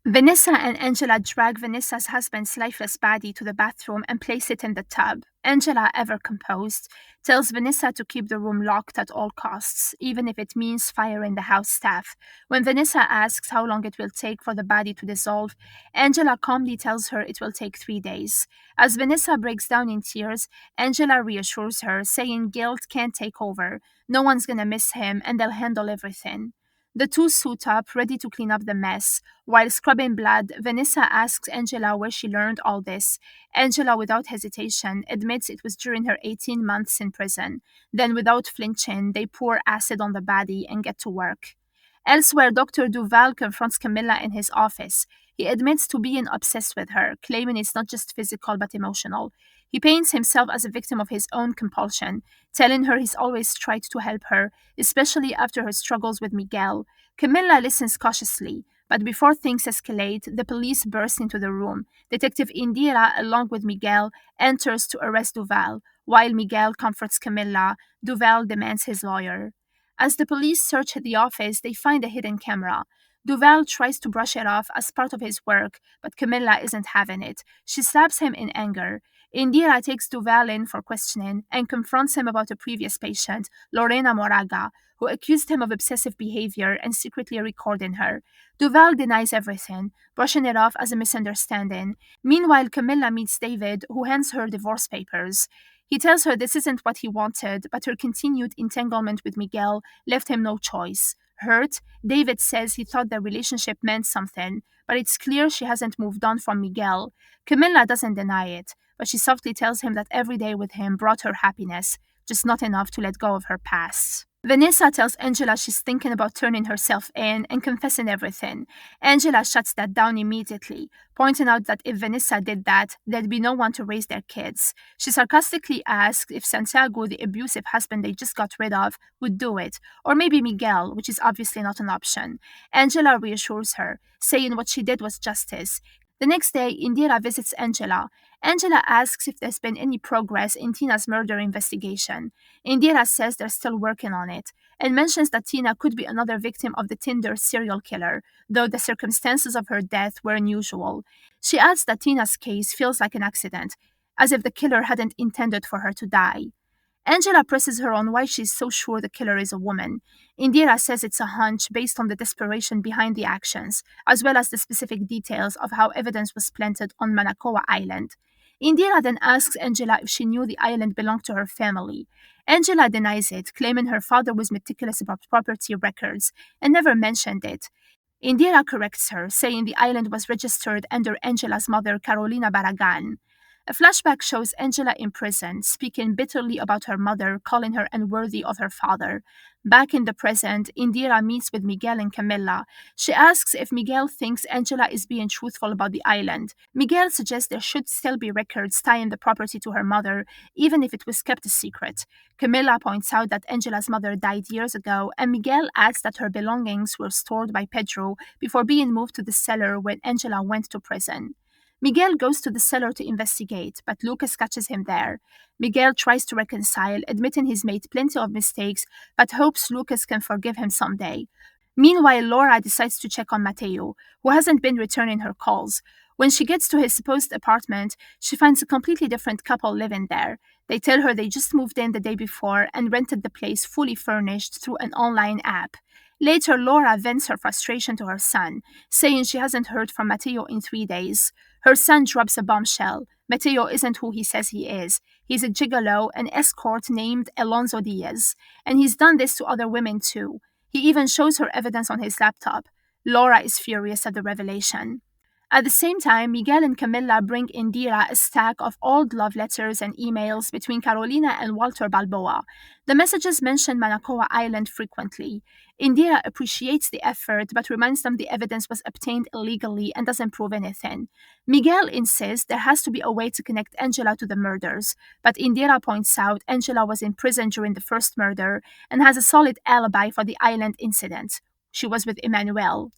Vanessa and Angela drag Vanessa's husband's lifeless body to the bathroom and place it in the tub. Angela, ever composed, tells Vanessa to keep the room locked at all costs, even if it means firing the house staff. When Vanessa asks how long it will take for the body to dissolve, Angela calmly tells her it will take 3 days. As Vanessa breaks down in tears, Angela reassures her, saying guilt can't take over. No one's gonna miss him, and they'll handle everything. The two suit up, ready to clean up the mess. While scrubbing blood, Vanessa asks Angela where she learned all this. Angela, without hesitation, admits it was during her 18 months in prison. Then, without flinching, they pour acid on the body and get to work. Elsewhere, Dr. Duval confronts Camilla in his office. He admits to being obsessed with her, claiming it's not just physical but emotional. He paints himself as a victim of his own compulsion, telling her he's always tried to help her, especially after her struggles with Miguel. Camilla listens cautiously, but before things escalate, the police burst into the room. Detective Indira, along with Miguel, enters to arrest Duval. While Miguel comforts Camilla, Duval demands his lawyer. As the police search the office, they find a hidden camera. Duval tries to brush it off as part of his work, but Camilla isn't having it. She slaps him in anger. Indira takes Duval in for questioning and confronts him about a previous patient, Lorena Moraga, who accused him of obsessive behavior and secretly recording her. Duval denies everything, brushing it off as a misunderstanding. Meanwhile, Camilla meets David, who hands her divorce papers. He tells her this isn't what he wanted, but her continued entanglement with Miguel left him no choice. Hurt, David says he thought their relationship meant something, but it's clear she hasn't moved on from Miguel. Camilla doesn't deny it, but she softly tells him that every day with him brought her happiness, just not enough to let go of her past. Vanessa tells Angela she's thinking about turning herself in and confessing everything. Angela shuts that down immediately, pointing out that if Vanessa did that, there'd be no one to raise their kids. She sarcastically asks if Santiago, the abusive husband they just got rid of, would do it, or maybe Miguel, which is obviously not an option. Angela reassures her, saying what she did was justice. The next day, Indira visits Angela. Angela asks if there's been any progress in Tina's murder investigation. Indira says they're still working on it, and mentions that Tina could be another victim of the Tinder serial killer, though the circumstances of her death were unusual. She adds that Tina's case feels like an accident, as if the killer hadn't intended for her to die. Angela presses her on why she's so sure the killer is a woman. Indira says it's a hunch based on the desperation behind the actions, as well as the specific details of how evidence was planted on Manacoa Island. Indira then asks Angela if she knew the island belonged to her family. Angela denies it, claiming her father was meticulous about property records and never mentioned it. Indira corrects her, saying the island was registered under Angela's mother, Carolina Barragan. A flashback shows Angela in prison, speaking bitterly about her mother, calling her unworthy of her father. Back in the present, Indira meets with Miguel and Camilla. She asks if Miguel thinks Angela is being truthful about the island. Miguel suggests there should still be records tying the property to her mother, even if it was kept a secret. Camilla points out that Angela's mother died years ago, and Miguel adds that her belongings were stored by Pedro before being moved to the cellar when Angela went to prison. Miguel goes to the cellar to investigate, but Lucas catches him there. Miguel tries to reconcile, admitting he's made plenty of mistakes, but hopes Lucas can forgive him someday. Meanwhile, Laura decides to check on Mateo, who hasn't been returning her calls. When she gets to his supposed apartment, she finds a completely different couple living there. They tell her they just moved in the day before and rented the place fully furnished through an online app. Later, Laura vents her frustration to her son, saying she hasn't heard from Mateo in 3 days. Her son drops a bombshell. Mateo isn't who he says he is. He's a gigolo, an escort named Alonso Diaz, and he's done this to other women too. He even shows her evidence on his laptop. Laura is furious at the revelation. At the same time, Miguel and Camilla bring Indira a stack of old love letters and emails between Carolina and Walter Balboa. The messages mention Manacoa Island frequently. Indira appreciates the effort but reminds them the evidence was obtained illegally and doesn't prove anything. Miguel insists there has to be a way to connect Angela to the murders, but Indira points out Angela was in prison during the first murder and has a solid alibi for the island incident. She was with Emmanuel.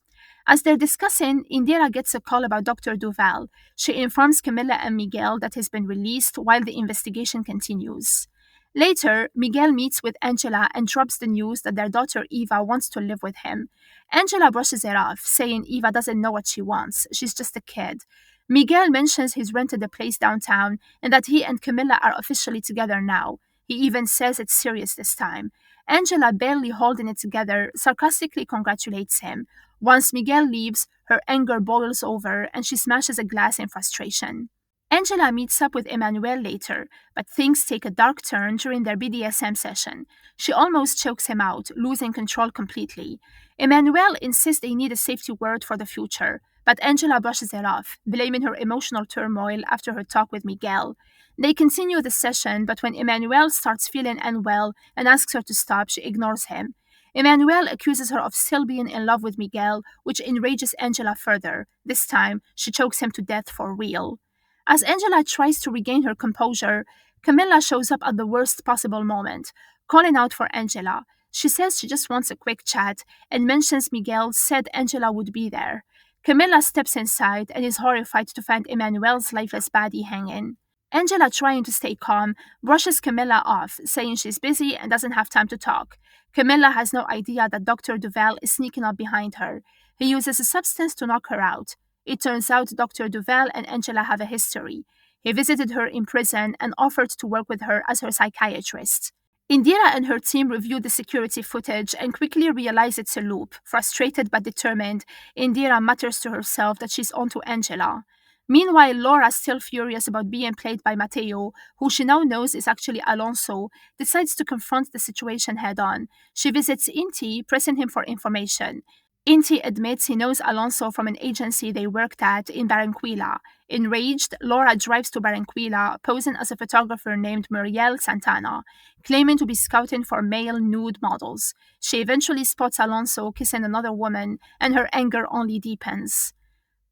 As they're discussing, Indira gets a call about Dr. Duval. She informs Camilla and Miguel that he's been released while the investigation continues. Later, Miguel meets with Angela and drops the news that their daughter Eva wants to live with him. Angela brushes it off, saying Eva doesn't know what she wants, she's just a kid. Miguel mentions he's rented a place downtown and that he and Camilla are officially together now. He even says it's serious this time. Angela, barely holding it together, sarcastically congratulates him. Once Miguel leaves, her anger boils over and she smashes a glass in frustration. Angela meets up with Emmanuel later, but things take a dark turn during their BDSM session. She almost chokes him out, losing control completely. Emmanuel insists they need a safety word for the future, but Angela brushes it off, blaming her emotional turmoil after her talk with Miguel. They continue the session, but when Emmanuel starts feeling unwell and asks her to stop, she ignores him. Emmanuel accuses her of still being in love with Miguel, which enrages Angela further. This time, she chokes him to death for real. As Angela tries to regain her composure, Camilla shows up at the worst possible moment, calling out for Angela. She says she just wants a quick chat and mentions Miguel said Angela would be there. Camilla steps inside and is horrified to find Emmanuel's lifeless body hanging. Angela, trying to stay calm, brushes Camilla off, saying she's busy and doesn't have time to talk. Camilla has no idea that Dr. Duval is sneaking up behind her. He uses a substance to knock her out. It turns out Dr. Duval and Angela have a history. He visited her in prison and offered to work with her as her psychiatrist. Indira and her team review the security footage and quickly realize it's a loop. Frustrated but determined, Indira mutters to herself that she's onto Angela. Meanwhile, Laura, still furious about being played by Matteo, who she now knows is actually Alonso, decides to confront the situation head on. She visits Inti, pressing him for information. Inti admits he knows Alonso from an agency they worked at in Barranquilla. Enraged, Laura drives to Barranquilla, posing as a photographer named Muriel Santana, claiming to be scouting for male nude models. She eventually spots Alonso kissing another woman, and her anger only deepens.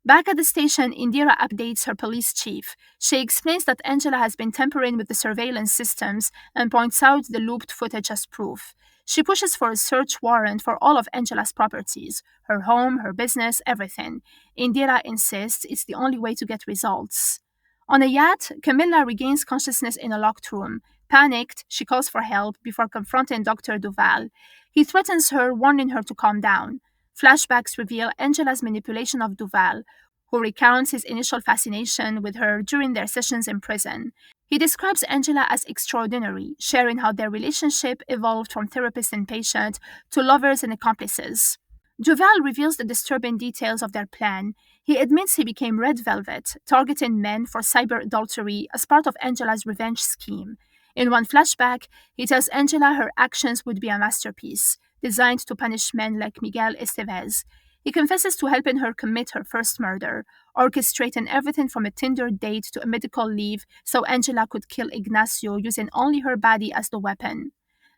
Back at the station, Indira updates her police chief. She explains that Angela has been tampering with the surveillance systems and points out the looped footage as proof. She pushes for a search warrant for all of Angela's properties, her home, her business, everything. Indira insists it's the only way to get results. On a yacht, Camilla regains consciousness in a locked room. Panicked, she calls for help before confronting Dr. Duval. He threatens her, warning her to calm down. Flashbacks reveal Angela's manipulation of Duval, who recounts his initial fascination with her during their sessions in prison. He describes Angela as extraordinary, sharing how their relationship evolved from therapist and patient to lovers and accomplices. Duval reveals the disturbing details of their plan. He admits he became Red Velvet, targeting men for cyber adultery as part of Angela's revenge scheme. In one flashback, he tells Angela her actions would be a masterpiece, designed to punish men like Miguel Estevez. He confesses to helping her commit her first murder, orchestrating everything from a Tinder date to a medical leave so Angela could kill Ignacio using only her body as the weapon.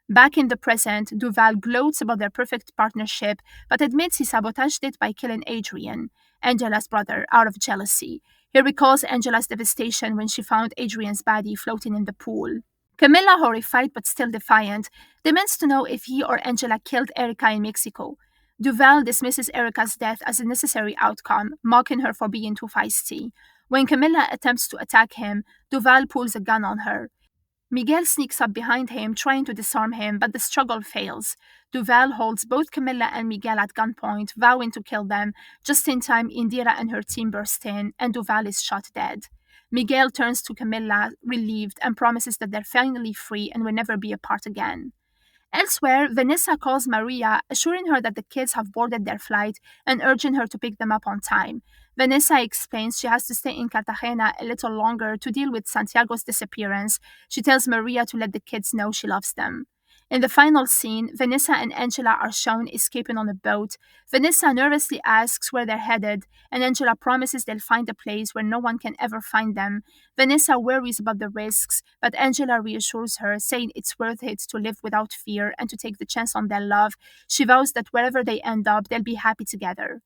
Back in the present, Duval gloats about their perfect partnership but admits he sabotaged it by killing Adrian, Angela's brother, out of jealousy. He recalls Angela's devastation when she found Adrian's body floating in the pool. Camilla, horrified but still defiant, demands to know if he or Angela killed Erica in Mexico. Duval dismisses Erica's death as a necessary outcome, mocking her for being too feisty. When Camilla attempts to attack him, Duval pulls a gun on her. Miguel sneaks up behind him, trying to disarm him, but the struggle fails. Duval holds both Camilla and Miguel at gunpoint, vowing to kill them. Just in time, Indira and her team burst in, and Duval is shot dead. Miguel turns to Camilla, relieved, and promises that they're finally free and will never be apart again. Elsewhere, Vanessa calls Maria, assuring her that the kids have boarded their flight and urging her to pick them up on time. Vanessa explains she has to stay in Cartagena a little longer to deal with Santiago's disappearance. She tells Maria to let the kids know she loves them. In the final scene, Vanessa and Angela are shown escaping on a boat. Vanessa nervously asks where they're headed, and Angela promises they'll find a place where no one can ever find them. Vanessa worries about the risks, but Angela reassures her, saying it's worth it to live without fear and to take the chance on their love. She vows that wherever they end up, they'll be happy together.